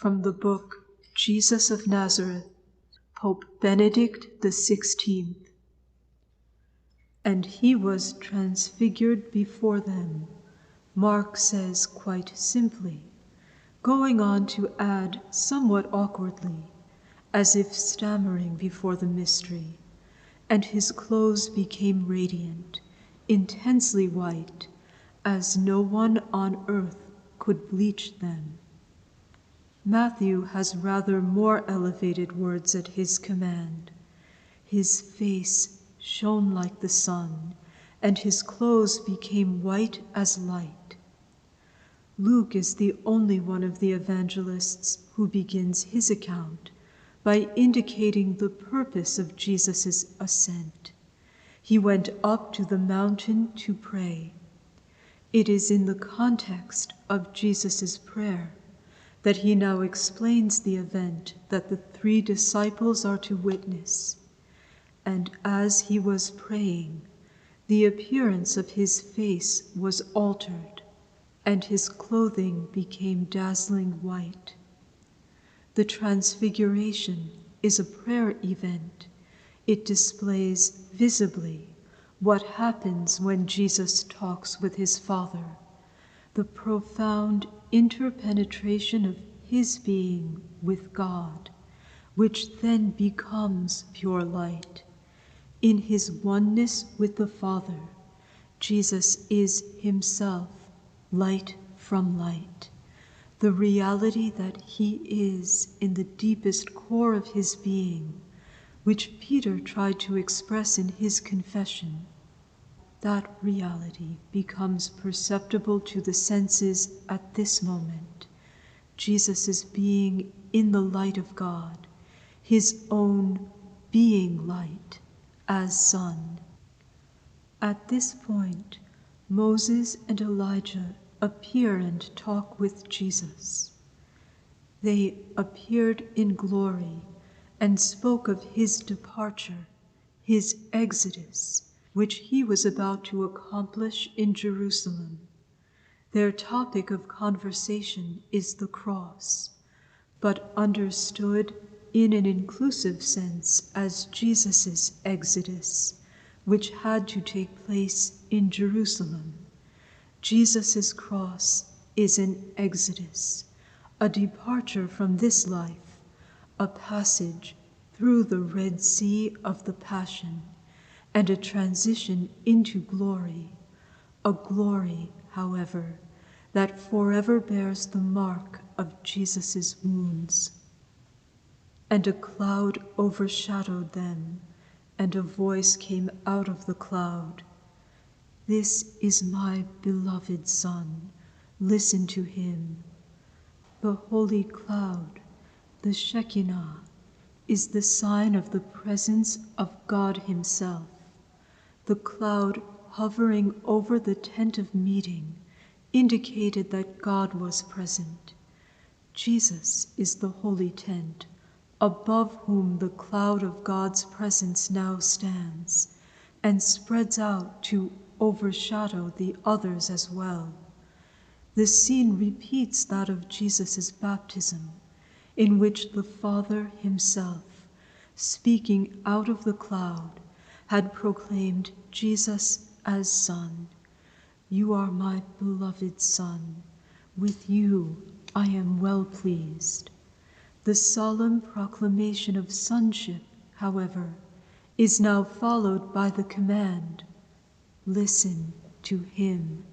From the book Jesus of Nazareth, Pope Benedict XVI. And he was transfigured before them, Mark says quite simply, going on to add somewhat awkwardly, as if stammering before the mystery, and his clothes became radiant, intensely white, as no one on earth could bleach them. Matthew has rather more elevated words at his command. His face shone like the sun, and his clothes became white as light. Luke is the only one of the evangelists who begins his account by indicating the purpose of Jesus' ascent. He went up to the mountain to pray. It is in the context of Jesus' prayer that he now explains the event that the 3 disciples are to witness. And as he was praying, the appearance of his face was altered, and his clothing became dazzling white. The Transfiguration is a prayer event. It displays visibly what happens when Jesus talks with his Father, the profound interpenetration of his being with God, which then becomes pure light. In his oneness with the Father, Jesus is himself light from light, the reality that he is in the deepest core of his being, which Peter tried to express in his confession. That reality becomes perceptible to the senses at this moment. Jesus' being in the light of God, his own being light as Son. At this point, Moses and Elijah appear and talk with Jesus. They appeared in glory and spoke of his departure, his exodus, which he was about to accomplish in Jerusalem. Their topic of conversation is the cross, but understood in an inclusive sense as Jesus' exodus, which had to take place in Jerusalem. Jesus' cross is an exodus, a departure from this life, a passage through the Red Sea of the Passion, and a transition into glory, a glory, however, that forever bears the mark of Jesus' wounds. And a cloud overshadowed them, and a voice came out of the cloud. This is my beloved Son, listen to him. The holy cloud, the Shekinah, is the sign of the presence of God himself. The cloud hovering over the tent of meeting indicated that God was present. Jesus is the holy tent, above whom the cloud of God's presence now stands, and spreads out to overshadow the others as well. The scene repeats that of Jesus' baptism, in which the Father himself, speaking out of the cloud, had proclaimed Jesus as Son. You are my beloved Son. With you I am well pleased. The solemn proclamation of sonship, however, is now followed by the command, listen to him.